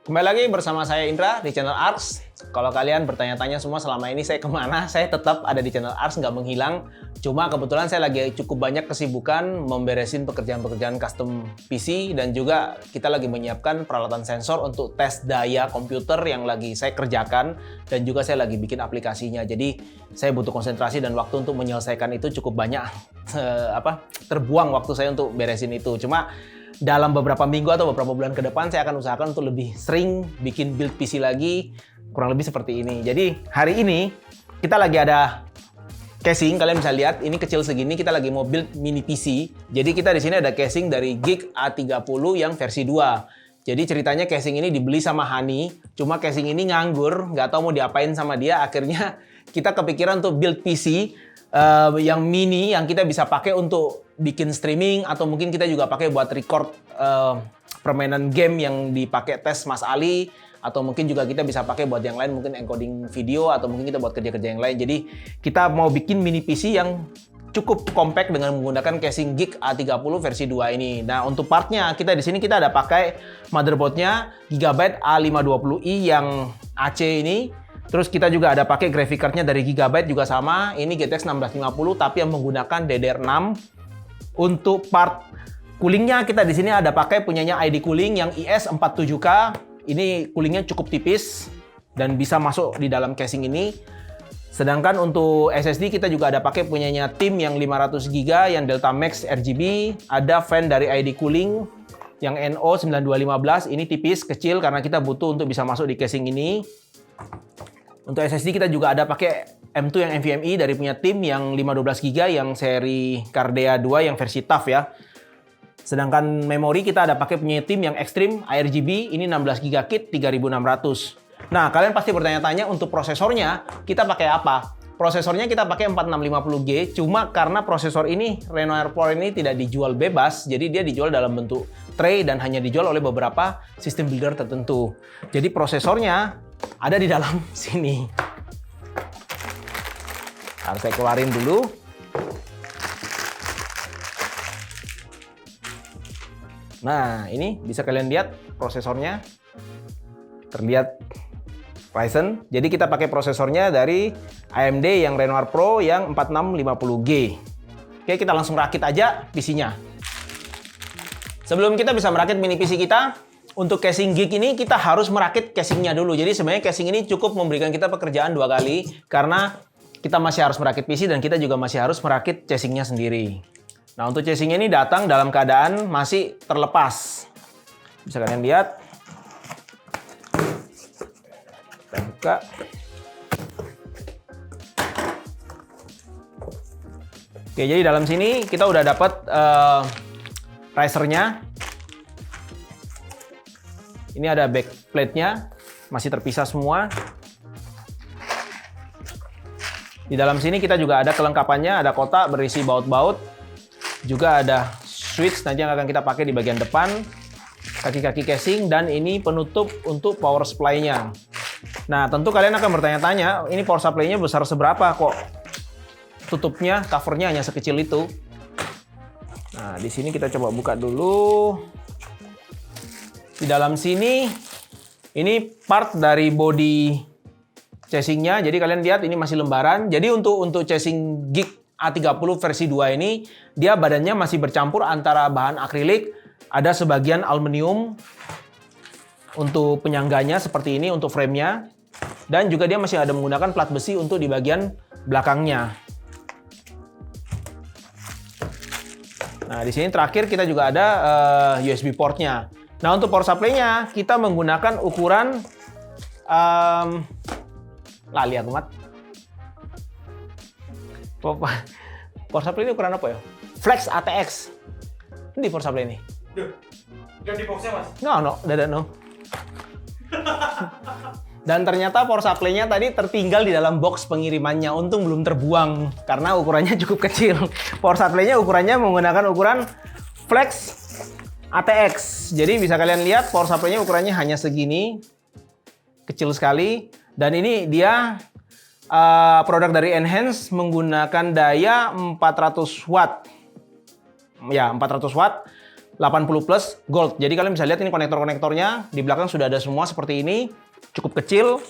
Kembali lagi bersama saya Indra di channel Arts. Kalau kalian bertanya-tanya semua selama ini saya kemana, saya tetap ada di channel Arts, nggak menghilang. Cuma kebetulan saya lagi cukup banyak kesibukan memberesin pekerjaan-pekerjaan custom PC dan juga kita lagi menyiapkan peralatan sensor untuk tes daya komputer yang lagi saya kerjakan dan juga saya lagi bikin aplikasinya. Jadi saya butuh konsentrasi dan waktu untuk menyelesaikan itu cukup banyak terbuang waktu saya untuk beresin itu. Cuma dalam beberapa minggu atau beberapa bulan ke depan saya akan usahakan untuk lebih sering bikin build PC lagi, kurang lebih seperti ini. Jadi hari ini kita lagi ada casing, kalian bisa lihat ini kecil segini, kita lagi mau build mini PC. Jadi kita di sini ada casing dari Geek A30 yang versi 2. Jadi ceritanya casing ini dibeli sama Hani, cuma casing ini nganggur, nggak tahu mau diapain sama dia. Akhirnya kita kepikiran untuk build PC yang mini yang kita bisa pakai untuk bikin streaming atau mungkin kita juga pakai buat record permainan game yang dipakai tes Mas Ali, atau mungkin juga kita bisa pakai buat yang lain, mungkin encoding video atau mungkin kita buat kerja-kerja yang lain. Jadi kita mau bikin mini PC yang cukup compact dengan menggunakan casing Geek A30 versi 2 ini. Nah, untuk partnya kita di sini kita ada pakai motherboardnya Gigabyte A520i yang AC ini. Terus kita juga ada pakai graphic card-nya dari Gigabyte juga sama. Ini GTX 1650 tapi yang menggunakan DDR6. Untuk part coolingnya kita di sini ada pakai punyanya ID Cooling yang IS47K. Ini coolingnya cukup tipis dan bisa masuk di dalam casing ini. Sedangkan untuk SSD kita juga ada pakai punyanya tim yang 500GB yang Delta Max RGB. Ada fan dari ID Cooling yang NO9215. Ini tipis, kecil karena kita butuh untuk bisa masuk di casing ini. Untuk SSD kita juga ada pakai M2 yang NVMe dari punya tim yang 512GB yang seri Cardea 2 yang versi TUF ya. Sedangkan memori kita ada pakai punya tim yang Extreme ARGB, ini 16GB kit 3600. Nah, kalian pasti bertanya-tanya untuk prosesornya kita pakai apa? Prosesornya kita pakai 4650G, cuma karena prosesor ini Renoir Pro ini tidak dijual bebas, jadi dia dijual dalam bentuk tray dan hanya dijual oleh beberapa sistem builder tertentu. Jadi prosesornya ada di dalam sini. Harus saya keluarin dulu. Nah, ini bisa kalian lihat prosesornya. Terlihat Ryzen. Jadi kita pakai prosesornya dari AMD yang Renoir Pro yang 4650G. Oke, kita langsung rakit aja PC-nya. Sebelum kita bisa merakit mini PC kita, untuk casing Geek ini kita harus merakit casingnya dulu. Jadi sebenarnya casing ini cukup memberikan kita pekerjaan 2 kali karena kita masih harus merakit PC dan kita juga masih harus merakit casingnya sendiri. Nah, untuk casingnya ini datang dalam keadaan masih terlepas. Bisa kalian lihat. Kita buka. Oke, jadi dalam sini kita udah dapat risernya. Ini ada backplate-nya, masih terpisah semua. Di dalam sini kita juga ada kelengkapannya, ada kotak berisi baut-baut. Juga ada switch nanti yang akan kita pakai di bagian depan, kaki-kaki casing, dan ini penutup untuk power supply-nya. Nah, tentu kalian akan bertanya-tanya, ini power supply-nya besar seberapa kok tutupnya, covernya hanya sekecil itu. Nah, di sini kita coba buka dulu. Di dalam sini, ini part dari body casingnya. Jadi kalian lihat ini masih lembaran. Jadi untuk casing Geek A30 versi 2 ini, dia badannya masih bercampur antara bahan akrilik, ada sebagian aluminium untuk penyangganya seperti ini untuk frame-nya. Dan juga dia masih ada menggunakan plat besi untuk di bagian belakangnya. Nah, di sini terakhir kita juga ada USB port-nya. Nah, untuk power supply-nya kita menggunakan ukuran lali aku mat. Power supply ini ukuran apa ya? Flex ATX. Ini power supply ini. Yang di boxnya, Mas? No, no. Dan ternyata power supply-nya tadi tertinggal di dalam box pengirimannya. Untung belum terbuang karena ukurannya cukup kecil. Power supply-nya ukurannya menggunakan ukuran Flex ATX. Jadi bisa kalian lihat power supply-nya ukurannya hanya segini. Kecil sekali. Dan ini dia produk dari Enhance menggunakan daya 400 watt. Ya, 400 watt. 80 plus gold. Jadi kalian bisa lihat ini konektor-konektornya. Di belakang sudah ada semua seperti ini. Cukup kecil.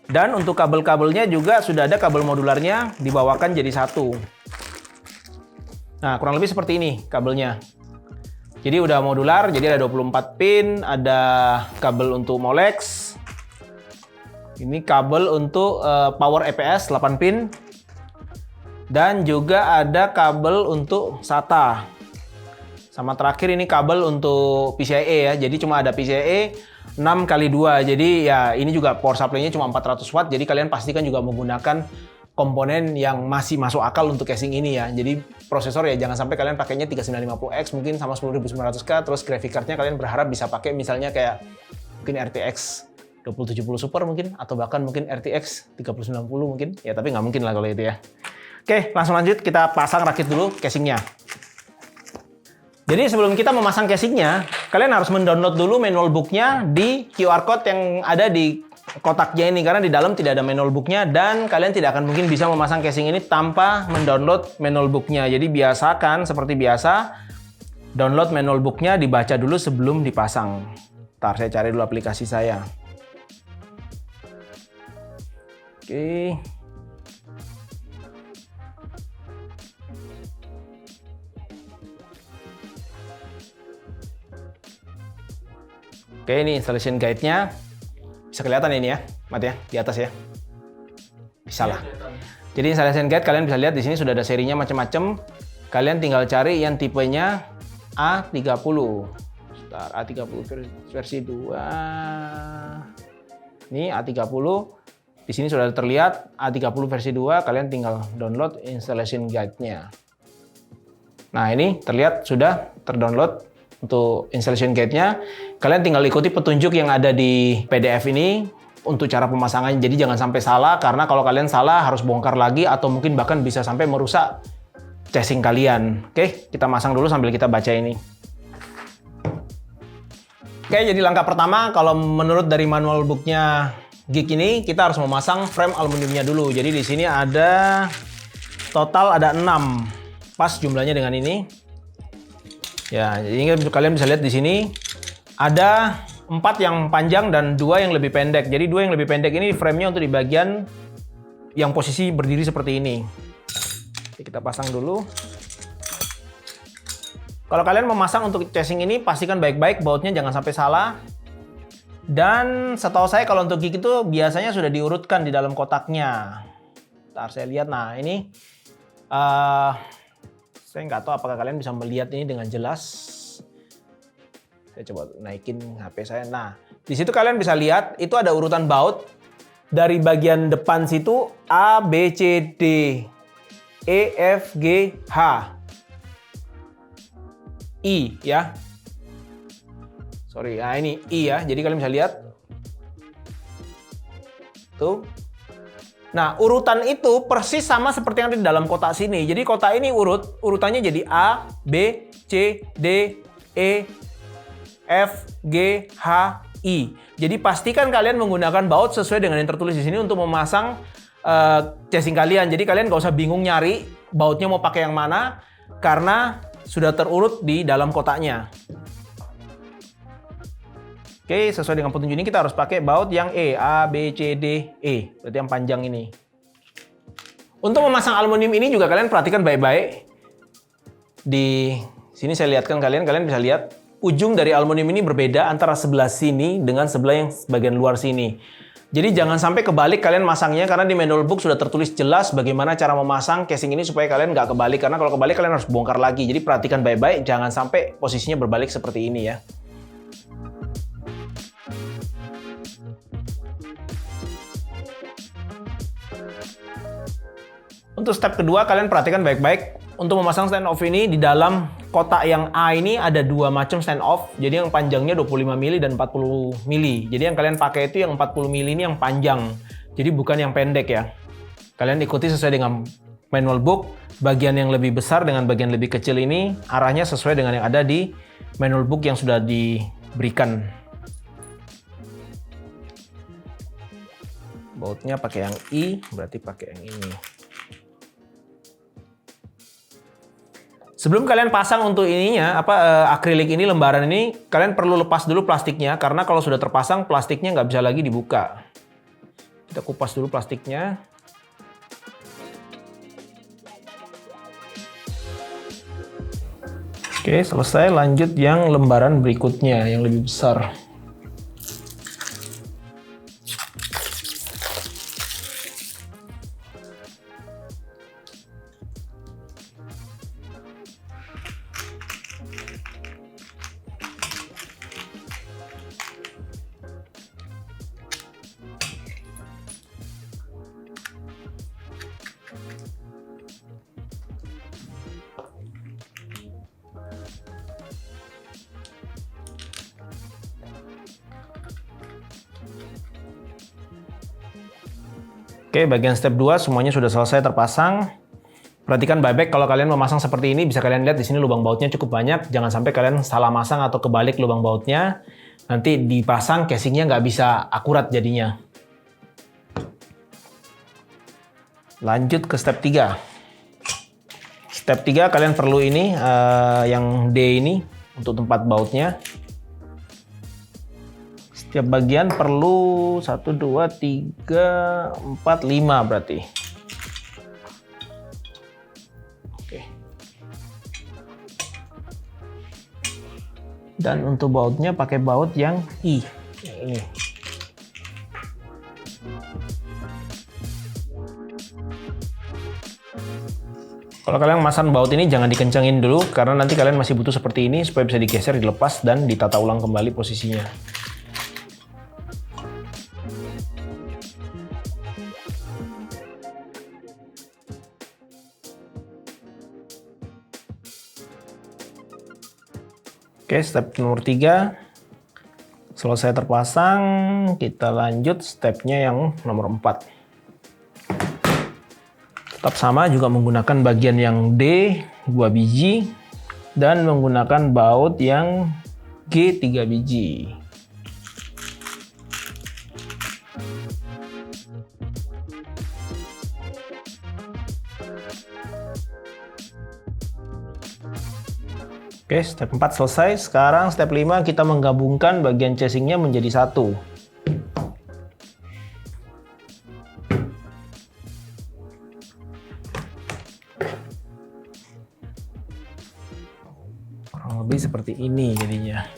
Dan untuk kabel-kabelnya juga sudah ada kabel modularnya. Dibawakan jadi satu. Nah, kurang lebih seperti ini kabelnya. Jadi udah modular. Jadi ada 24 pin. Ada kabel untuk Molex. Ini kabel untuk power EPS 8 pin. Dan juga ada kabel untuk SATA. Sama terakhir ini kabel untuk PCIe ya. Jadi cuma ada PCIe 6x2. Jadi ya ini juga power supply-nya cuma 400 watt. Jadi kalian pastikan juga menggunakan komponen yang masih masuk akal untuk casing ini ya. Jadi prosesor ya jangan sampai kalian pakainya 3950X mungkin sama 10900K. Terus graphic card-nya kalian berharap bisa pakai misalnya kayak mungkin RTX 2070 Super mungkin. Atau bahkan mungkin RTX 3090 mungkin. Ya tapi nggak mungkin lah kalau itu ya. Oke, langsung lanjut. Kita pasang rakit dulu casingnya. Jadi sebelum kita memasang casingnya, kalian harus mendownload dulu manual booknya di QR code yang ada di kotaknya ini. Karena di dalam tidak ada manual booknya dan kalian tidak akan mungkin bisa memasang casing ini tanpa mendownload manual booknya. Jadi biasakan seperti biasa, download manual booknya, dibaca dulu sebelum dipasang. Ntar saya cari dulu aplikasi saya. Oke. Oke, ini installation guide-nya. Bisa kelihatan ini ya, Mat ya, di atas ya. Bisa lah. Jadi installation guide kalian bisa lihat di sini sudah ada serinya macam-macam. Kalian tinggal cari yang tipenya A30. Sebentar, A30 versi 2. Ini A30. Di sini sudah terlihat A30 versi 2, kalian tinggal download installation guide-nya. Nah, ini terlihat sudah terdownload untuk installation guide-nya. Kalian tinggal ikuti petunjuk yang ada di PDF ini untuk cara pemasangannya. Jadi jangan sampai salah, karena kalau kalian salah harus bongkar lagi atau mungkin bahkan bisa sampai merusak casing kalian. Oke, kita masang dulu sambil kita baca ini. Oke, jadi langkah pertama kalau menurut dari manual booknya Geek ini, kita harus memasang frame aluminiumnya dulu. Jadi di sini ada total ada 6. Pas jumlahnya dengan ini. Ya, jadi kalian bisa lihat di sini ada 4 yang panjang dan 2 yang lebih pendek. Jadi 2 yang lebih pendek ini frame-nya untuk di bagian yang posisi berdiri seperti ini. Oke, kita pasang dulu. Kalau kalian memasang untuk casing ini, pastikan baik-baik bautnya jangan sampai salah. Dan setahu saya kalau untuk gig itu biasanya sudah diurutkan di dalam kotaknya. Ntar saya lihat. Nah ini saya nggak tahu apakah kalian bisa melihat ini dengan jelas. Saya coba naikin HP saya. Nah di situ kalian bisa lihat itu ada urutan baut dari bagian depan situ A, B, C, D, E, F, G, H, I ya. Sorry, nah ini I ya. Jadi kalian bisa lihat. Tuh. Nah, urutan itu persis sama seperti yang ada di dalam kotak sini. Jadi kotak ini urutannya jadi A, B, C, D, E, F, G, H, I. Jadi pastikan kalian menggunakan baut sesuai dengan yang tertulis di sini untuk memasang casing kalian. Jadi kalian nggak usah bingung nyari bautnya mau pakai yang mana karena sudah terurut di dalam kotaknya. Oke, sesuai dengan petunjuk ini kita harus pakai baut yang E, A, B, C, D, E. Berarti yang panjang ini. Untuk memasang aluminium ini juga kalian perhatikan baik-baik. Di sini saya lihatkan kalian bisa lihat ujung dari aluminium ini berbeda antara sebelah sini dengan sebelah yang bagian luar sini. Jadi jangan sampai kebalik kalian masangnya karena di manual book sudah tertulis jelas bagaimana cara memasang casing ini supaya kalian nggak kebalik. Karena kalau kebalik kalian harus bongkar lagi. Jadi perhatikan baik-baik, jangan sampai posisinya berbalik seperti ini ya. Untuk step kedua, kalian perhatikan baik-baik. Untuk memasang stand off ini, di dalam kotak yang A ini ada 2 macam stand off. Jadi yang panjangnya 25 mili dan 40 mili. Jadi yang kalian pakai itu yang 40 mili ini yang panjang. Jadi bukan yang pendek ya. Kalian ikuti sesuai dengan manual book. Bagian yang lebih besar dengan bagian lebih kecil ini, arahnya sesuai dengan yang ada di manual book yang sudah diberikan. Bautnya pakai yang I, berarti pakai yang ini. Sebelum kalian pasang untuk ininya, akrilik ini, lembaran ini, kalian perlu lepas dulu plastiknya, karena kalau sudah terpasang, plastiknya nggak bisa lagi dibuka. Kita kupas dulu plastiknya. Oke, selesai. Lanjut yang lembaran berikutnya, yang lebih besar. Oke, bagian step 2 semuanya sudah selesai terpasang. Perhatikan baik-baik kalau kalian memasang seperti ini, bisa kalian lihat di sini lubang bautnya cukup banyak. Jangan sampai kalian salah masang atau kebalik lubang bautnya. Nanti dipasang casingnya nggak bisa akurat jadinya. Lanjut ke step 3. Step 3 kalian perlu ini, yang D ini untuk tempat bautnya. Setiap bagian perlu 1, 2, 3, 4, 5 berarti. Oke. Dan untuk bautnya pakai baut yang I, yang ini. Kalau kalian masang baut ini jangan dikencengin dulu, karena nanti kalian masih butuh seperti ini supaya bisa digeser, dilepas, dan ditata ulang kembali posisinya. Oke, step nomor 3 selesai terpasang. Kita lanjut stepnya yang nomor 4. Tetap sama, juga menggunakan bagian yang D 2 biji dan menggunakan baut yang G 3 biji. Oke, step 4 selesai. Sekarang step 5 kita menggabungkan bagian casingnya menjadi satu. Kurang lebih seperti ini jadinya.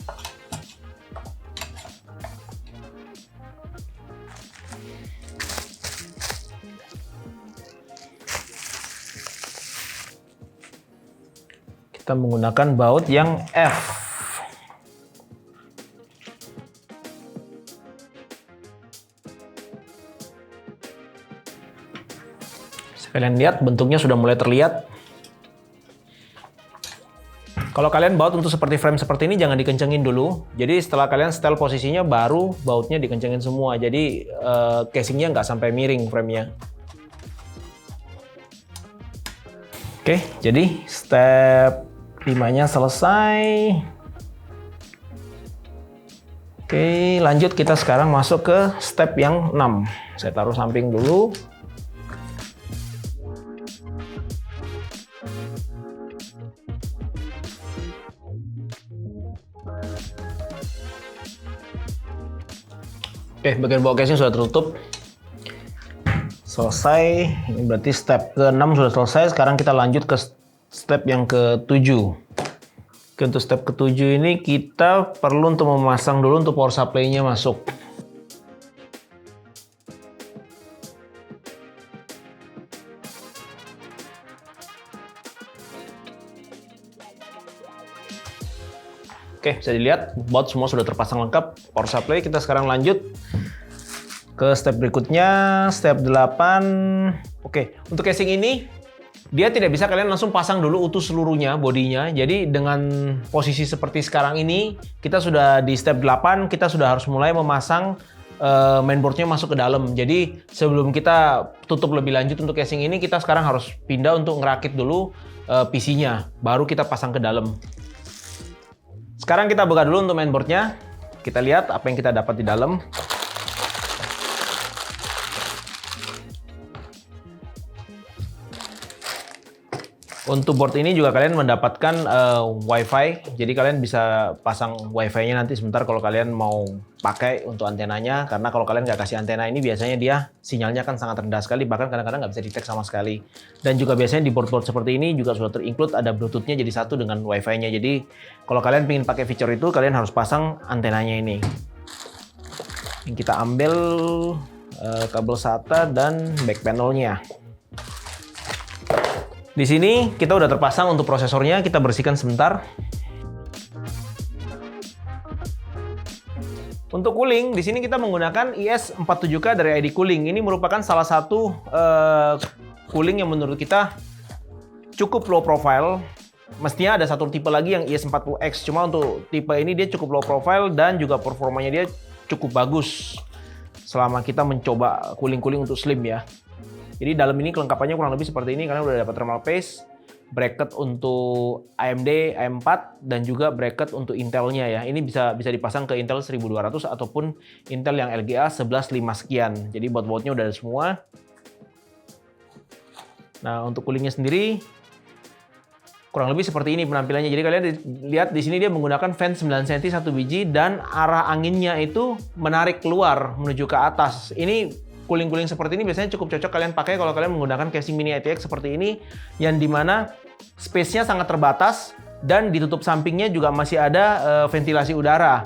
Kita menggunakan baut yang F. Kalian lihat bentuknya sudah mulai terlihat. Kalau kalian baut untuk seperti frame seperti ini jangan dikencengin dulu. Jadi setelah kalian setel posisinya baru bautnya dikencengin semua. Jadi casingnya nggak sampai miring framenya. Oke, jadi step 5-nya selesai. Oke, lanjut kita sekarang masuk ke step yang 6. Saya taruh samping dulu. Oke, bagian bawah casing sudah tertutup. Selesai. Ini berarti step ke-6 sudah selesai. Sekarang kita lanjut ke step yang ke-7. Untuk step ke-7 ini kita perlu untuk memasang dulu untuk power supply-nya masuk. Oke, bisa dilihat baut semua sudah terpasang lengkap. Power supply. Kita sekarang lanjut ke step berikutnya, step 8. Oke, untuk casing ini dia tidak bisa kalian langsung pasang dulu utuh seluruhnya bodinya. Jadi dengan posisi seperti sekarang ini, kita sudah di step 8, kita sudah harus mulai memasang mainboardnya masuk ke dalam. Jadi sebelum kita tutup lebih lanjut untuk casing ini, kita sekarang harus pindah untuk ngerakit dulu PC-nya, baru kita pasang ke dalam. Sekarang kita buka dulu untuk mainboardnya. Kita lihat apa yang kita dapat di dalam. Untuk board ini juga kalian mendapatkan WiFi, jadi kalian bisa pasang WiFi-nya nanti sebentar kalau kalian mau pakai untuk antenanya. Karena kalau kalian nggak kasih antena ini biasanya dia sinyalnya kan sangat rendah sekali, bahkan kadang-kadang nggak bisa detect sama sekali. Dan juga biasanya di board-board seperti ini juga sudah terinclude ada Bluetooth-nya jadi satu dengan WiFi-nya. Jadi kalau kalian ingin pakai fitur itu, kalian harus pasang antenanya ini. Kita ambil kabel SATA dan back panel-nya. Di sini kita udah terpasang untuk prosesornya, kita bersihkan sebentar. Untuk cooling, di sini kita menggunakan IS47K dari ID Cooling. Ini merupakan salah satu cooling yang menurut kita cukup low profile. Mestinya ada satu tipe lagi yang IS40X, cuma untuk tipe ini dia cukup low profile dan juga performanya dia cukup bagus selama kita mencoba cooling-cooling untuk slim ya. Jadi dalam ini kelengkapannya kurang lebih seperti ini. Kalian udah dapat thermal paste, bracket untuk AMD AM4 dan juga bracket untuk Intelnya ya. Ini bisa dipasang ke Intel 1200 ataupun Intel yang LGA 11.5 sekian. Jadi baut-bautnya udah ada semua. Nah, untuk coolingnya sendiri kurang lebih seperti ini penampilannya. Jadi kalian lihat di sini dia menggunakan fan 9 cm satu biji dan arah anginnya itu menarik keluar menuju ke atas. Ini cooling-cooling seperti ini biasanya cukup cocok kalian pakai kalau kalian menggunakan casing mini ITX seperti ini, yang dimana space-nya sangat terbatas dan ditutup sampingnya juga masih ada ventilasi udara.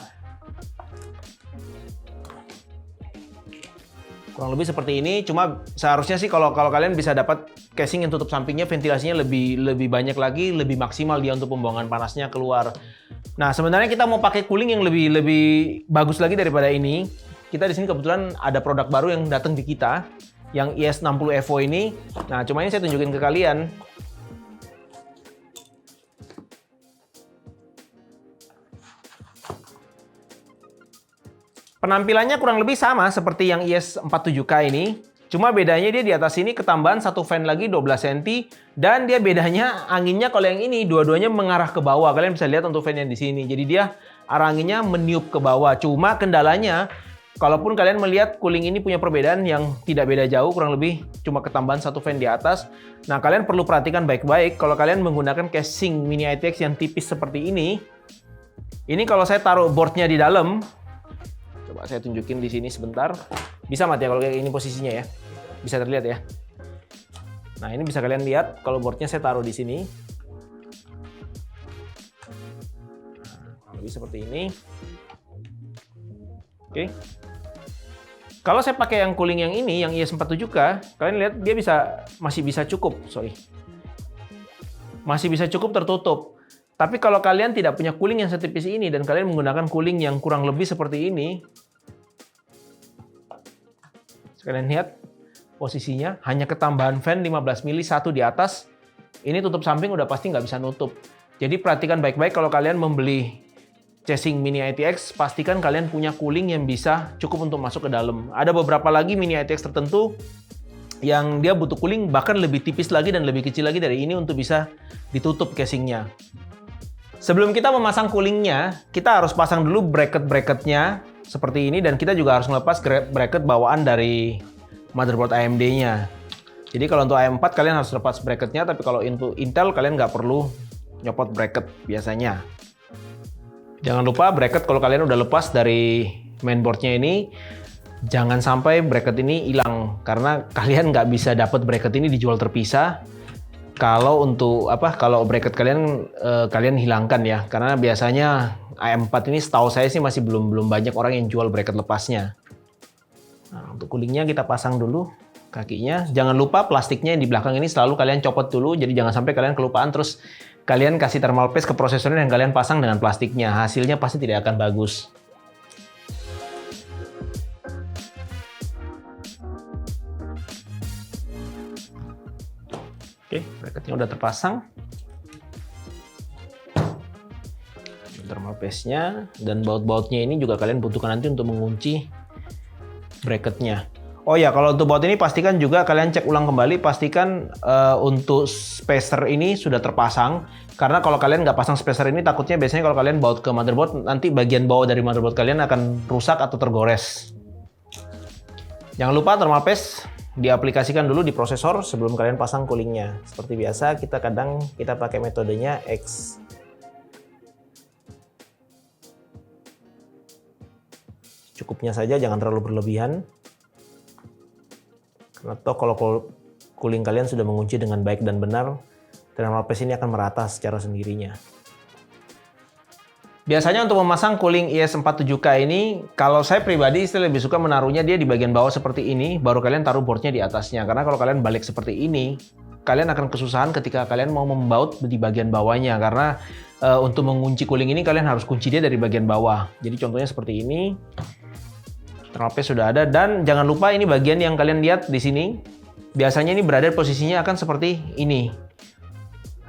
Kurang lebih seperti ini, cuma seharusnya sih kalau kalian bisa dapat casing yang tutup sampingnya, ventilasinya lebih banyak lagi, lebih maksimal dia untuk pembuangan panasnya keluar. Nah, sebenarnya kita mau pakai cooling yang lebih bagus lagi daripada ini. Kita di sini kebetulan ada produk baru yang datang di kita, yang IS60 Evo ini. Nah, cuma ini saya tunjukin ke kalian. Penampilannya kurang lebih sama seperti yang IS47K ini. Cuma bedanya dia di atas sini ketambahan satu fan lagi 12 cm dan dia bedanya anginnya kalau yang ini dua-duanya mengarah ke bawah. Kalian bisa lihat untuk fan yang di sini. Jadi dia arah anginnya meniup ke bawah. Cuma kendalanya kalaupun kalian melihat cooling ini punya perbedaan yang tidak beda jauh, kurang lebih cuma ketambahan satu fan di atas. Nah, kalian perlu perhatikan baik-baik kalau kalian menggunakan casing mini ITX yang tipis seperti ini. Ini kalau saya taruh boardnya di dalam, coba saya tunjukin di sini sebentar. Bisa mati ya kalau kayak ini posisinya ya. Bisa terlihat ya. Nah, ini bisa kalian lihat kalau boardnya saya taruh di sini. Nah, lebih seperti ini. Oke. Kalau saya pakai yang cooling yang ini, yang IS47K, kalian lihat dia masih bisa cukup, masih bisa cukup tertutup. Tapi kalau kalian tidak punya cooling yang setipis ini dan kalian menggunakan cooling yang kurang lebih seperti ini, kalian lihat posisinya hanya ketambahan fan 15 mili satu di atas, ini tutup samping udah pasti nggak bisa nutup. Jadi perhatikan baik-baik kalau kalian membeli casing mini ITX, pastikan kalian punya cooling yang bisa cukup untuk masuk ke dalam. Ada beberapa lagi mini ITX tertentu yang dia butuh cooling bahkan lebih tipis lagi dan lebih kecil lagi dari ini untuk bisa ditutup casingnya. Sebelum kita memasang coolingnya, kita harus pasang dulu bracket-bracketnya seperti ini dan kita juga harus melepas bracket bawaan dari motherboard AMD-nya. Jadi kalau untuk AM4 kalian harus lepas bracketnya, tapi kalau untuk Intel kalian nggak perlu nyopot bracket biasanya. Jangan lupa bracket kalau kalian udah lepas dari mainboardnya ini, jangan sampai bracket ini hilang karena kalian nggak bisa dapat bracket ini dijual terpisah. Kalau bracket kalian hilangkan ya, karena biasanya AM4 ini setahu saya sih masih belum banyak orang yang jual bracket lepasnya. Nah, untuk coolingnya kita pasang dulu kakinya. Jangan lupa plastiknya yang di belakang ini selalu kalian copot dulu, jadi jangan sampai kalian kelupaan terus kalian kasih thermal paste ke prosesornya dan kalian pasang dengan plastiknya. Hasilnya pasti tidak akan bagus. Oke, bracketnya udah terpasang. Thermal paste-nya dan baut-bautnya ini juga kalian butuhkan nanti untuk mengunci bracketnya. Oh ya, kalau untuk baut ini pastikan juga kalian cek ulang kembali, pastikan untuk spacer ini sudah terpasang. Karena kalau kalian nggak pasang spacer ini, takutnya biasanya kalau kalian baut ke motherboard, nanti bagian bawah dari motherboard kalian akan rusak atau tergores. Jangan lupa thermal paste diaplikasikan dulu di prosesor sebelum kalian pasang coolingnya. Seperti biasa, kita pakai metodenya X. Cukupnya saja, jangan terlalu berlebihan. Karena toh kalau cooling kalian sudah mengunci dengan baik dan benar, thermal paste ini akan merata secara sendirinya. Biasanya untuk memasang cooling IS47K ini, kalau saya pribadi lebih suka menaruhnya dia di bagian bawah seperti ini, baru kalian taruh boardnya di atasnya. Karena kalau kalian balik seperti ini, kalian akan kesusahan ketika kalian mau membaut di bagian bawahnya. Karena untuk mengunci cooling ini, kalian harus kunci dia dari bagian bawah. Jadi contohnya seperti ini. Thermal paste sudah ada, dan jangan lupa ini bagian yang kalian lihat di sini. Biasanya ini berada posisinya akan seperti ini.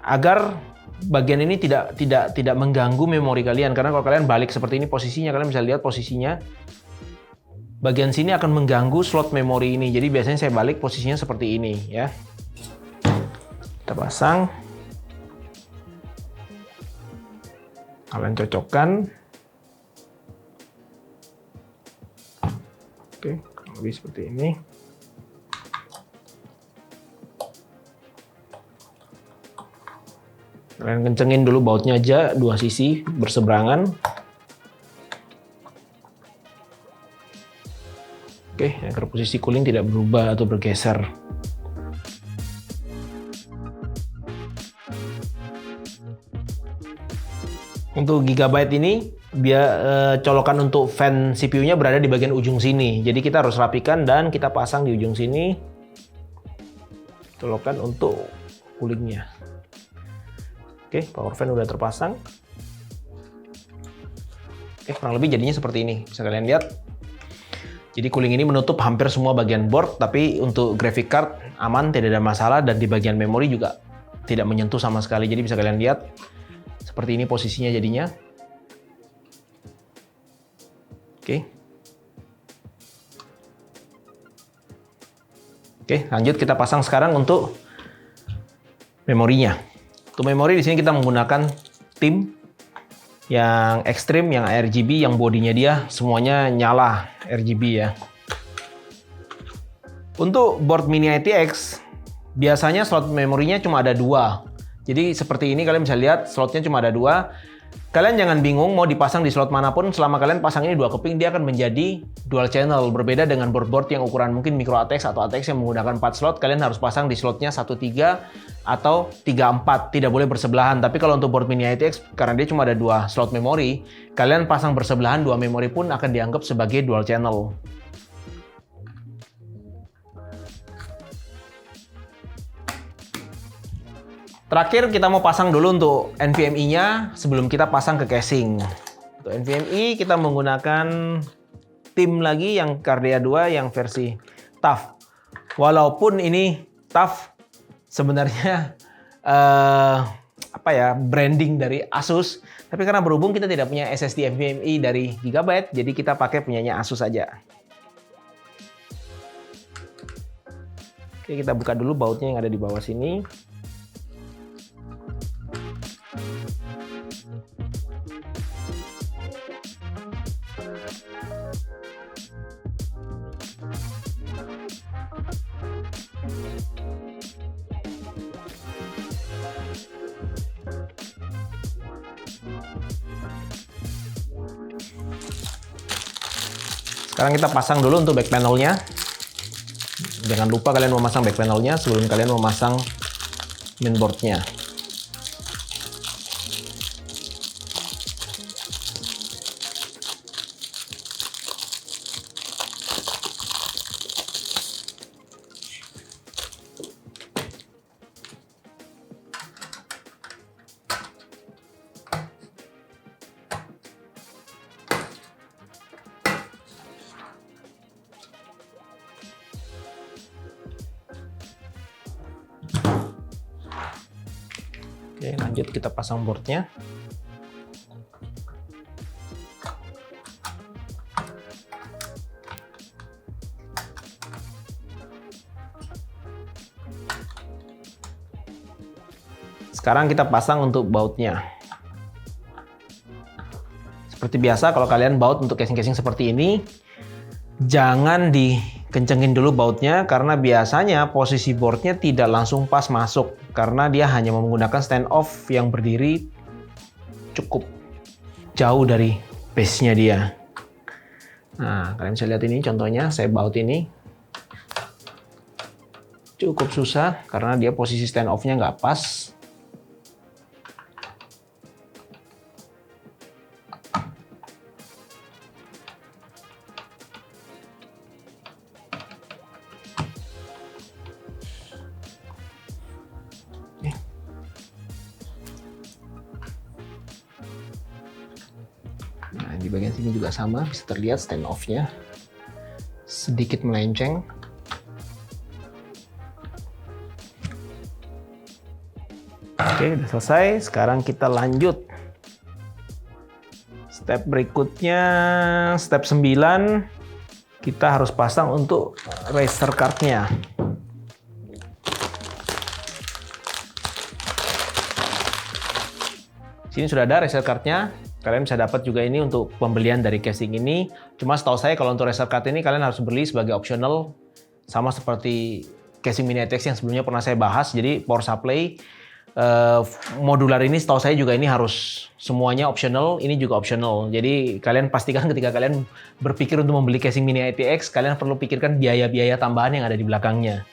Agar bagian ini tidak mengganggu memori kalian, karena kalau kalian balik seperti ini posisinya, kalian bisa lihat posisinya bagian sini akan mengganggu slot memori ini. Jadi biasanya saya balik posisinya seperti ini ya. Kita pasang, kalian cocokkan. Oke, kurang lebih seperti ini. Kalian kencengin dulu bautnya aja, dua sisi berseberangan. Oke, agar posisi cooling tidak berubah atau bergeser. Untuk Gigabyte ini, colokan untuk fan CPU-nya berada di bagian ujung sini. Jadi kita harus rapikan dan kita pasang di ujung sini. Colokan untuk coolingnya. Oke, power fan udah terpasang. Oke, kurang lebih jadinya seperti ini. Bisa kalian lihat. Jadi cooling ini menutup hampir semua bagian board, tapi untuk graphic card aman, tidak ada masalah, dan di bagian memori juga tidak menyentuh sama sekali. Jadi bisa kalian lihat seperti ini posisinya jadinya. Oke. Oke, lanjut kita pasang sekarang untuk memorinya. Untuk memori di sini kita menggunakan tim yang ekstrim, yang RGB, yang bodinya dia semuanya nyala RGB ya. Untuk board mini ITX biasanya slot memorinya cuma ada 2. Jadi seperti ini kalian bisa lihat slotnya cuma ada 2. Kalian jangan bingung mau dipasang di slot manapun, selama kalian pasang ini 2 keping dia akan menjadi dual channel. Berbeda dengan board-board yang ukuran mungkin micro ATX atau ATX yang menggunakan 4 slot, kalian harus pasang di slotnya 1.3 atau 3.4, tidak boleh bersebelahan. Tapi kalau untuk board mini ITX, karena dia cuma ada 2 slot memori, kalian pasang bersebelahan 2 memori pun akan dianggap sebagai dual channel. Terakhir kita mau pasang dulu untuk NVMe-nya sebelum kita pasang ke casing. Untuk NVMe kita menggunakan tim lagi yang Cardea 2 yang versi TUF. Walaupun ini TUF sebenarnya branding dari Asus, tapi karena berhubung kita tidak punya SSD NVMe dari Gigabyte, jadi kita pakai punyanya Asus aja. Oke, kita buka dulu bautnya yang ada di bawah sini. Sekarang kita pasang dulu untuk back panelnya. Jangan lupa kalian memasang back panelnya sebelum kalian memasang mainboardnya. Oke, lanjut kita pasang boardnya. Sekarang kita pasang untuk bautnya. Seperti biasa kalau kalian baut untuk casing-casing seperti ini, jangan kencengin dulu bautnya karena biasanya posisi boardnya tidak langsung pas masuk karena dia hanya menggunakan stand off yang berdiri cukup jauh dari base-nya dia. Nah, kalian bisa lihat ini contohnya, saya baut ini cukup susah karena dia posisi stand off-nya nggak pas. Nah, di bagian sini juga sama, bisa terlihat stand off-nya sedikit melenceng. Oke, udah selesai. Sekarang kita lanjut. Step berikutnya, step 9, kita harus pasang untuk racer card-nya. Sini sudah ada racer card-nya. Kalian bisa dapat juga ini untuk pembelian dari casing ini. Cuma setahu saya kalau untuk racer card ini kalian harus beli sebagai optional. Sama seperti casing Mini ATX yang sebelumnya pernah saya bahas. Jadi power supply modular ini setahu saya juga ini harus semuanya optional. Ini juga optional. Jadi kalian pastikan ketika kalian berpikir untuk membeli casing Mini ATX, kalian perlu pikirkan biaya-biaya tambahan yang ada di belakangnya.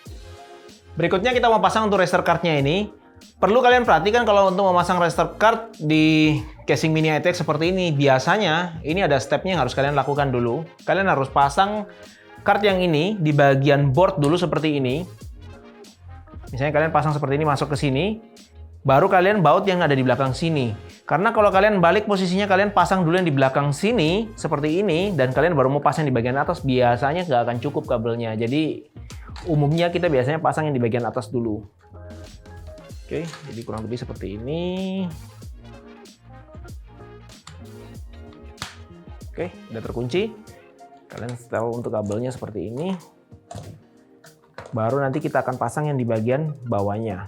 Berikutnya kita mau pasang untuk racer card-nya ini. Perlu kalian perhatikan kalau untuk memasang racer card di casing Mini ATX seperti ini, biasanya ini ada stepnya yang harus kalian lakukan dulu. Kalian harus pasang card yang ini di bagian board dulu seperti ini. Misalnya kalian pasang seperti ini masuk ke sini, baru kalian baut yang ada di belakang sini. Karena kalau kalian balik posisinya, kalian pasang dulu yang di belakang sini seperti ini, dan kalian baru mau pasang di bagian atas, biasanya nggak akan cukup kabelnya. Jadi umumnya kita biasanya pasang yang di bagian atas dulu. Oke, jadi kurang lebih seperti ini. Oke, udah terkunci. Kalian setel untuk kabelnya seperti ini. Baru nanti kita akan pasang yang di bagian bawahnya.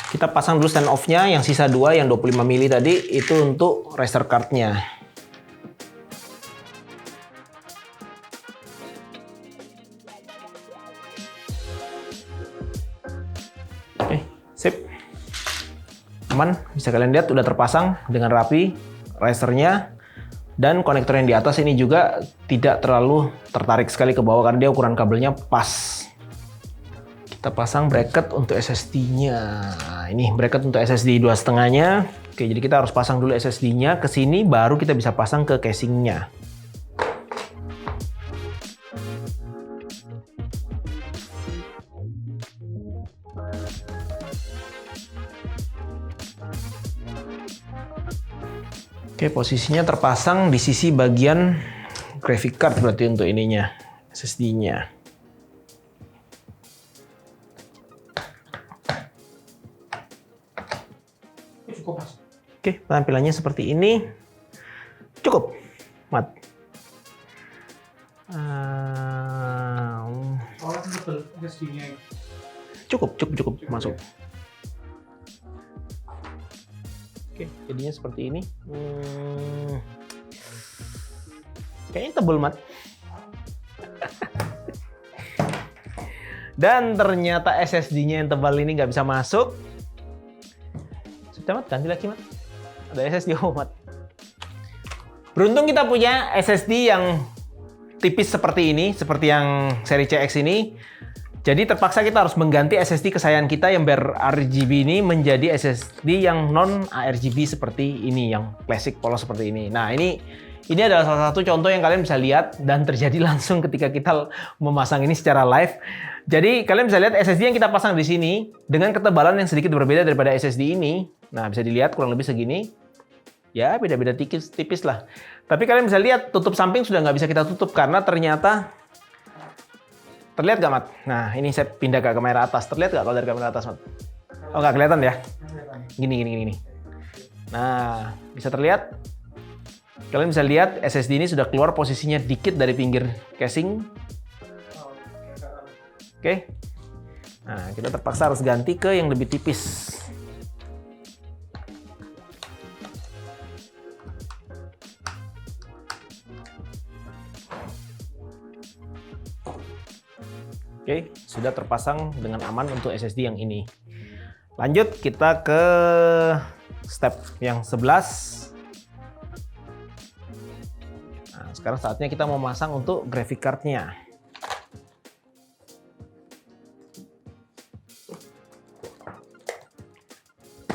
Kita pasang dulu stand off-nya, yang sisa 2, yang 25 mili tadi, itu untuk racer card-nya. Oke, sip. Aman, bisa kalian lihat udah terpasang dengan rapi racernya. Dan konektor yang di atas ini juga tidak terlalu tertarik sekali ke bawah karena dia ukuran kabelnya pas. Kita pasang bracket untuk SSD-nya. Nah, ini bracket untuk SSD 2,5-nya. Oke, jadi kita harus pasang dulu SSD-nya ke sini, baru kita bisa pasang ke casing-nya. Oke, posisinya terpasang di sisi bagian graphic card berarti untuk ininya, SSD-nya. Cukup, Mas. Oke, tampilannya seperti ini. Cukup, Mat. Soalnya betul SSD-nya. Cukup masuk. Oke, jadinya seperti ini. Kayaknya tebel, Mat. Dan ternyata SSD-nya yang tebal ini nggak bisa masuk. Sudah, Mat, ganti lagi, Mat. Ada SSD, Mat. Beruntung kita punya SSD yang tipis seperti ini, seperti yang seri CX ini. Jadi terpaksa kita harus mengganti SSD kesayangan kita yang ber-RGB ini menjadi SSD yang non-ARGB seperti ini, yang classic polos seperti ini. Nah, ini adalah salah satu contoh yang kalian bisa lihat dan terjadi langsung ketika kita memasang ini secara live. Jadi kalian bisa lihat SSD yang kita pasang di sini dengan ketebalan yang sedikit berbeda daripada SSD ini. Nah, bisa dilihat kurang lebih segini. Ya, beda-beda tipis lah. Tapi kalian bisa lihat tutup samping sudah nggak bisa kita tutup karena ternyata terlihat nggak, Mat? Nah, ini saya pindah ke kamera atas. Terlihat nggak kalau dari kamera atas, Mat? Oh, nggak kelihatan ya? Gini. Nah, bisa terlihat? Kalian bisa lihat SSD ini sudah keluar posisinya dikit dari pinggir casing. Oke. Nah, kita terpaksa harus ganti ke yang lebih tipis. Oke, sudah terpasang dengan aman untuk SSD yang ini. Lanjut kita ke step yang 11. Nah, sekarang saatnya kita mau masang untuk graphic card-nya.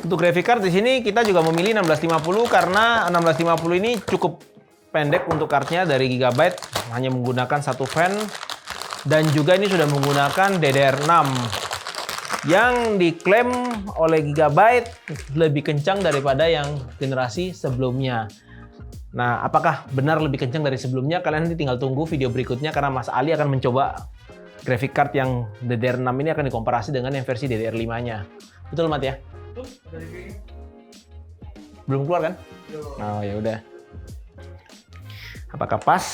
Untuk graphic card di sini kita juga memilih 1650 karena 1650 ini cukup pendek untuk cardnya dari Gigabyte, hanya menggunakan satu fan dan juga ini sudah menggunakan DDR6 yang diklaim oleh Gigabyte lebih kencang daripada yang generasi sebelumnya. Nah, apakah benar lebih kencang dari sebelumnya? Kalian nanti tinggal tunggu video berikutnya karena Mas Ali akan mencoba graphic card yang DDR6 ini akan dikomparasi dengan yang versi DDR5-nya. Betul, Mat ya? Tuh, ada reviewnya. Belum keluar kan? Yo. Oh, ya udah. Apakah pas?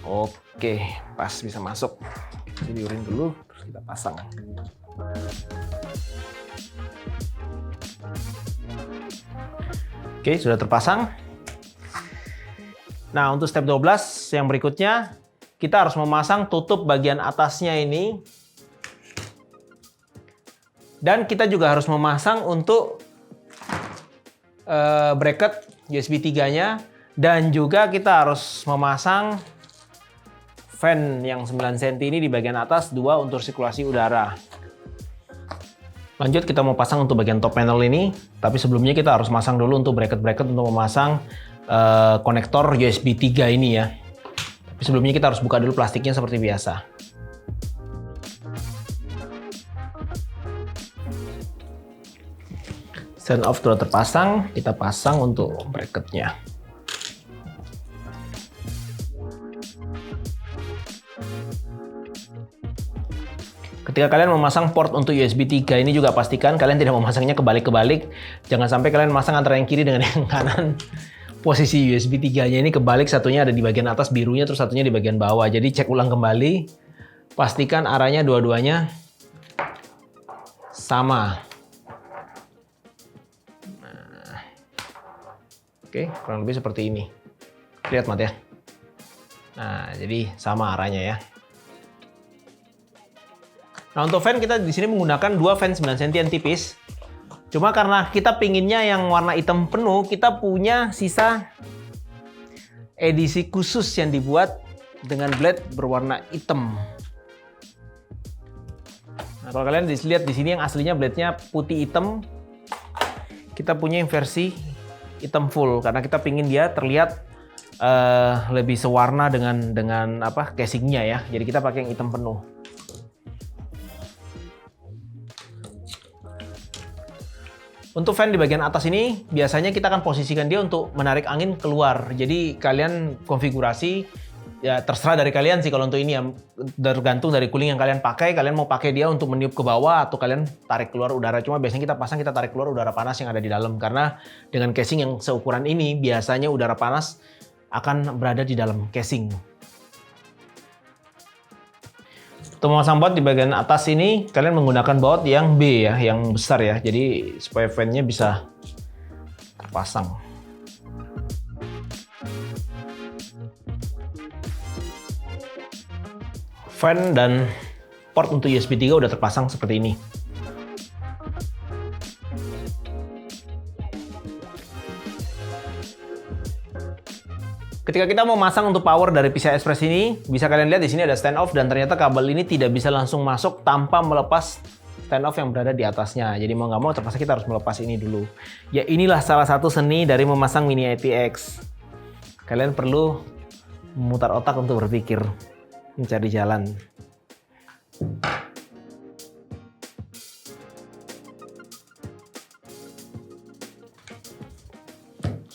Oke, pas, bisa masuk. Diurin dulu, terus kita pasang. Oke, sudah terpasang. Nah, untuk step 12 yang berikutnya, kita harus memasang tutup bagian atasnya ini. Dan kita juga harus memasang untuk bracket USB 3-nya. Dan juga kita harus memasang fan yang 9 cm ini di bagian atas, 2 untuk sirkulasi udara. Lanjut kita mau pasang untuk bagian top panel ini, tapi sebelumnya kita harus masang dulu untuk bracket-bracket untuk memasang konektor USB 3 ini ya. Tapi sebelumnya kita harus buka dulu plastiknya seperti biasa. Stand off sudah terpasang, kita pasang untuk bracketnya. Ketika kalian memasang port untuk USB 3 ini juga pastikan kalian tidak memasangnya kebalik-kebalik. Jangan sampai kalian masang antara yang kiri dengan yang kanan. Posisi USB 3-nya ini kebalik, satunya ada di bagian atas birunya, terus satunya di bagian bawah. Jadi cek ulang kembali, pastikan arahnya dua-duanya sama. Nah. Oke, kurang lebih seperti ini. Lihat, Mat ya. Nah, jadi sama arahnya ya. Nah, untuk fan kita di sini menggunakan 2 fan 9 cm yang tipis. Cuma karena kita pinginnya yang warna hitam penuh, kita punya sisa edisi khusus yang dibuat dengan blade berwarna hitam. Nah, kalau kalian lihat di sini yang aslinya blade-nya putih hitam, kita punya yang versi hitam full karena kita pingin dia terlihat lebih sewarna dengan apa casingnya ya. Jadi kita pakai yang hitam penuh. Untuk fan di bagian atas ini, biasanya kita akan posisikan dia untuk menarik angin keluar. Jadi kalian konfigurasi, ya terserah dari kalian sih kalau untuk ini ya. Tergantung dari cooling yang kalian pakai, kalian mau pakai dia untuk meniup ke bawah atau kalian tarik keluar udara. Cuma biasanya kita pasang, kita tarik keluar udara panas yang ada di dalam. Karena dengan casing yang seukuran ini, biasanya udara panas akan berada di dalam casing. Untuk memasang baut di bagian atas ini, kalian menggunakan baut yang B ya, yang besar ya. Jadi supaya fan-nya bisa terpasang. Fan dan port untuk USB 3 udah terpasang seperti ini. Ketika kita mau masang untuk power dari PCI Express ini, bisa kalian lihat di sini ada stand off dan ternyata kabel ini tidak bisa langsung masuk tanpa melepas stand off yang berada di atasnya. Jadi mau nggak mau terpaksa kita harus melepas ini dulu. Ya inilah salah satu seni dari memasang Mini ATX. Kalian perlu memutar otak untuk berpikir, mencari jalan.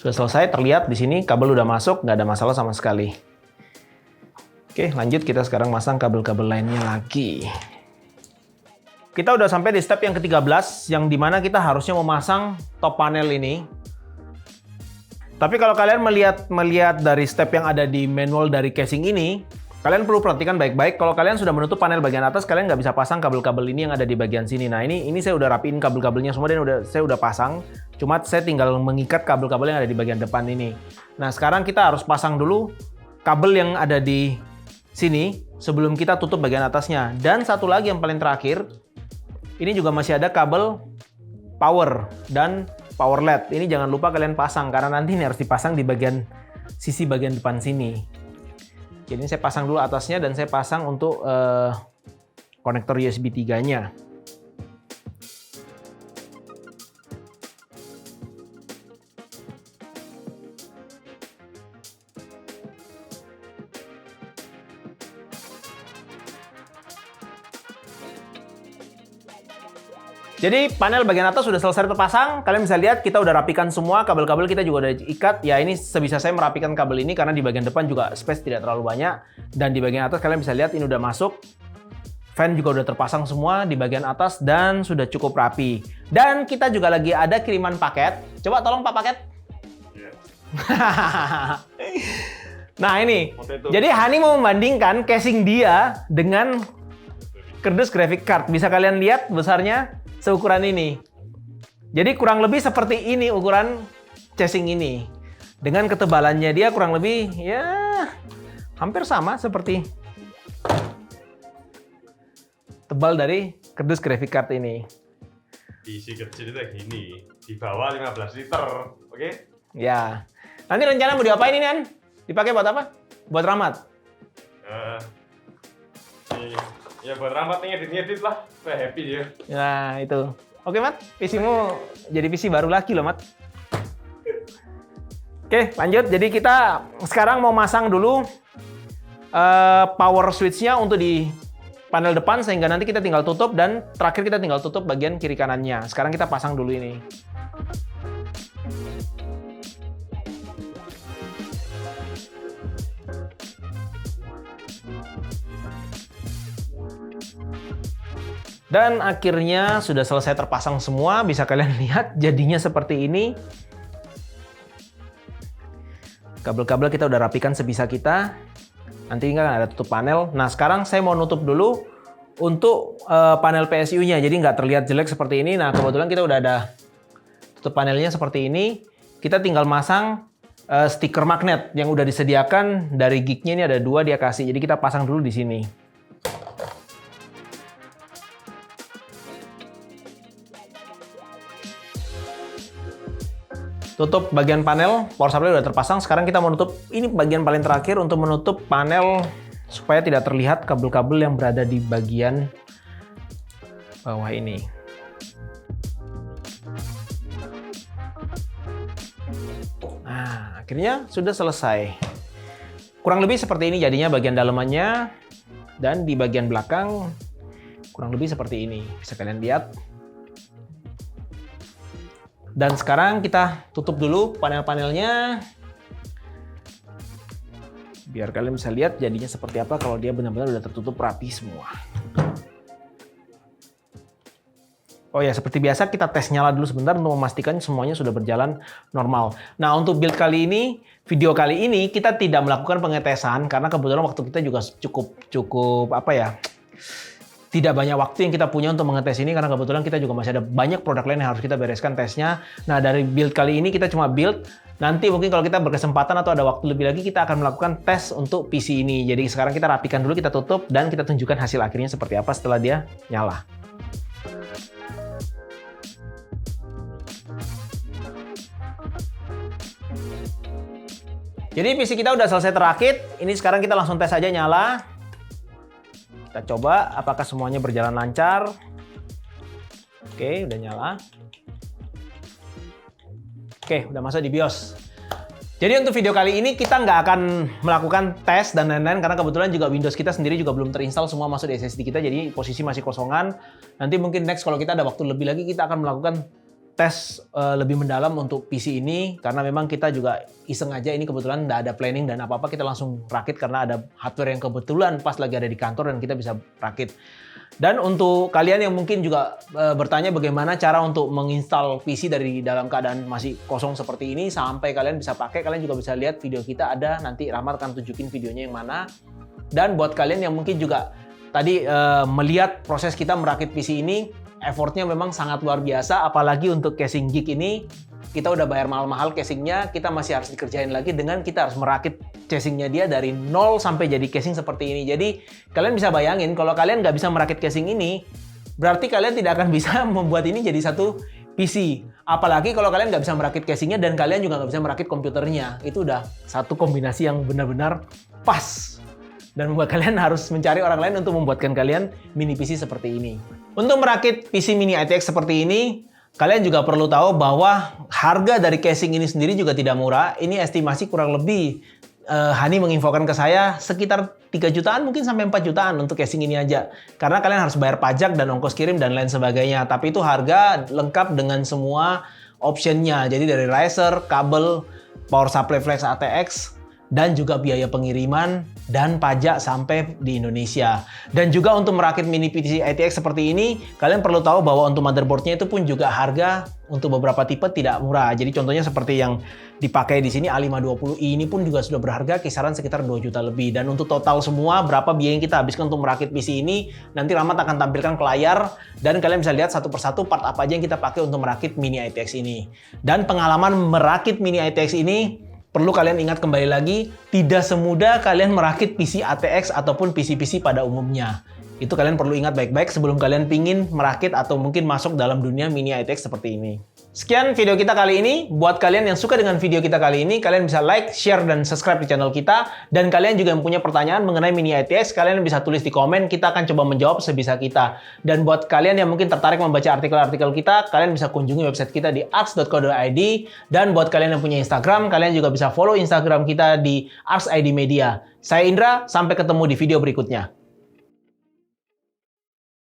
Sudah selesai, terlihat di sini kabel udah masuk, nggak ada masalah sama sekali. Oke, lanjut kita sekarang masang kabel-kabel lainnya lagi. Kita udah sampai di step yang ke-13, yang dimana kita harusnya memasang top panel ini. Tapi kalau kalian melihat dari step yang ada di manual dari casing ini, kalian perlu perhatikan baik-baik. Kalau kalian sudah menutup panel bagian atas, kalian nggak bisa pasang kabel-kabel ini yang ada di bagian sini. Nah ini saya udah rapiin kabel-kabelnya semua dan saya udah pasang. Cuma saya tinggal mengikat kabel-kabel yang ada di bagian depan ini. Nah sekarang kita harus pasang dulu kabel yang ada di sini sebelum kita tutup bagian atasnya. Dan satu lagi yang paling terakhir, ini juga masih ada kabel power dan power LED. Ini jangan lupa kalian pasang karena nanti ini harus dipasang di bagian sisi bagian depan sini. Jadi ini saya pasang dulu atasnya dan saya pasang untuk konektor USB 3-nya. Jadi panel bagian atas sudah selesai terpasang. Kalian bisa lihat kita udah rapikan semua, kabel-kabel kita juga udah ikat. Ya ini sebisa saya merapikan kabel ini karena di bagian depan juga space tidak terlalu banyak. Dan di bagian atas kalian bisa lihat ini udah masuk. Fan juga udah terpasang semua di bagian atas dan sudah cukup rapi. Dan kita juga lagi ada kiriman paket. Coba tolong Pak Paket. Nah ini, jadi Hani mau membandingkan casing dia dengan kardus graphic card. Bisa kalian lihat besarnya seukuran ini. Jadi kurang lebih seperti ini ukuran casing ini. Dengan ketebalannya dia kurang lebih ya hampir sama seperti tebal dari kardus graphic card ini. PC kecil itu gini, di bawah 15 liter, oke? Ya. Nanti rencana mau diapain ini, An? Dipakai buat apa? Buat ramat? Ya buat ramat ngedit lah, supaya happy dia. Nah, itu. Oke, Mat. PC-mu jadi PC baru lagi loh, Mat. Oke, lanjut. Jadi kita sekarang mau masang dulu power switch-nya untuk di panel depan sehingga nanti kita tinggal tutup dan terakhir kita tinggal tutup bagian kiri kanannya. Sekarang kita pasang dulu ini. Dan akhirnya sudah selesai terpasang semua, bisa kalian lihat jadinya seperti ini. Kabel-kabel kita udah rapikan sebisa kita. Nanti kan ada tutup panel. Nah sekarang saya mau nutup dulu untuk panel PSU-nya, jadi nggak terlihat jelek seperti ini. Nah kebetulan kita udah ada tutup panelnya seperti ini. Kita tinggal masang stiker magnet yang udah disediakan dari gignya ini ada 2 dia kasih. Jadi kita pasang dulu di sini. Tutup bagian panel, power supply udah terpasang. Sekarang kita mau nutup, ini bagian paling terakhir untuk menutup panel supaya tidak terlihat kabel-kabel yang berada di bagian bawah ini. Nah, akhirnya sudah selesai. Kurang lebih seperti ini jadinya bagian dalamannya, dan di bagian belakang kurang lebih seperti ini. Bisa kalian lihat. Dan sekarang kita tutup dulu panel-panelnya. Biar kalian bisa lihat jadinya seperti apa kalau dia benar-benar udah tertutup rapi semua. Oh ya, seperti biasa kita tes nyala dulu sebentar untuk memastikan semuanya sudah berjalan normal. Nah, untuk build kali ini, video kali ini kita tidak melakukan pengetesan karena kebetulan waktu kita juga cukup apa ya? Tidak banyak waktu yang kita punya untuk mengetes ini karena kebetulan kita juga masih ada banyak produk lain yang harus kita bereskan tesnya. Nah, dari build kali ini kita cuma build. Nanti mungkin kalau kita berkesempatan atau ada waktu lebih lagi kita akan melakukan tes untuk PC ini. Jadi sekarang kita rapikan dulu, kita tutup dan kita tunjukkan hasil akhirnya seperti apa setelah dia nyala. Jadi PC kita udah selesai terakit. Ini sekarang kita langsung tes aja nyala. Kita coba apakah semuanya berjalan lancar. Oke, udah nyala. Oke, udah masuk di BIOS. Jadi untuk video kali ini kita nggak akan melakukan tes dan lain-lain karena kebetulan juga Windows kita sendiri juga belum terinstall semua masuk di SSD kita, jadi posisi masih kosongan. Nanti mungkin next kalau kita ada waktu lebih lagi kita akan melakukan tes lebih mendalam untuk PC ini karena memang kita juga iseng aja, ini kebetulan nggak ada planning dan apa-apa, kita langsung rakit karena ada hardware yang kebetulan pas lagi ada di kantor dan kita bisa rakit. Dan untuk kalian yang mungkin juga bertanya bagaimana cara untuk menginstal PC dari dalam keadaan masih kosong seperti ini sampai kalian bisa pakai, kalian juga bisa lihat video kita ada, nanti Rahmat akan tunjukin videonya yang mana. Dan buat kalian yang mungkin juga tadi melihat proses kita merakit PC ini, effortnya memang sangat luar biasa, apalagi untuk casing geek ini. Kita udah bayar mahal-mahal casingnya, kita masih harus dikerjain lagi dengan kita harus merakit casingnya dia dari nol sampai jadi casing seperti ini. Jadi kalian bisa bayangin kalau kalian nggak bisa merakit casing ini, berarti kalian tidak akan bisa membuat ini jadi satu PC. Apalagi kalau kalian nggak bisa merakit casingnya dan kalian juga nggak bisa merakit komputernya. Itu udah satu kombinasi yang benar-benar pas. Dan membuat kalian harus mencari orang lain untuk membuatkan kalian mini PC seperti ini. Untuk merakit PC mini ITX seperti ini, kalian juga perlu tahu bahwa harga dari casing ini sendiri juga tidak murah. Ini estimasi kurang lebih Hani menginfokan ke saya sekitar 3 jutaan mungkin sampai 4 jutaan untuk casing ini aja. Karena kalian harus bayar pajak dan ongkos kirim dan lain sebagainya. Tapi itu harga lengkap dengan semua optionnya. Jadi dari riser, kabel, power supply flex ATX, dan juga biaya pengiriman dan pajak sampai di Indonesia. Dan juga untuk merakit mini PC ITX seperti ini, kalian perlu tahu bahwa untuk motherboardnya itu pun juga harga untuk beberapa tipe tidak murah. Jadi contohnya seperti yang dipakai di sini A520i ini pun juga sudah berharga kisaran sekitar 2 juta lebih. Dan untuk total semua berapa biaya yang kita habiskan untuk merakit PC ini, nanti Rahmat akan tampilkan ke layar dan kalian bisa lihat satu persatu part apa aja yang kita pakai untuk merakit mini ITX ini. Dan pengalaman merakit mini ITX ini perlu kalian ingat kembali lagi, tidak semudah kalian merakit PC ATX ataupun PC-PC pada umumnya. Itu kalian perlu ingat baik-baik sebelum kalian pingin merakit atau mungkin masuk dalam dunia mini ITX seperti ini. Sekian video kita kali ini. Buat kalian yang suka dengan video kita kali ini, kalian bisa like, share, dan subscribe di channel kita. Dan kalian juga yang punya pertanyaan mengenai mini ITX, kalian bisa tulis di komen. Kita akan coba menjawab sebisa kita. Dan buat kalian yang mungkin tertarik membaca artikel-artikel kita, kalian bisa kunjungi website kita di arts.co.id. Dan buat kalian yang punya Instagram, kalian juga bisa follow Instagram kita di ArtsID Media. Saya Indra, sampai ketemu di video berikutnya.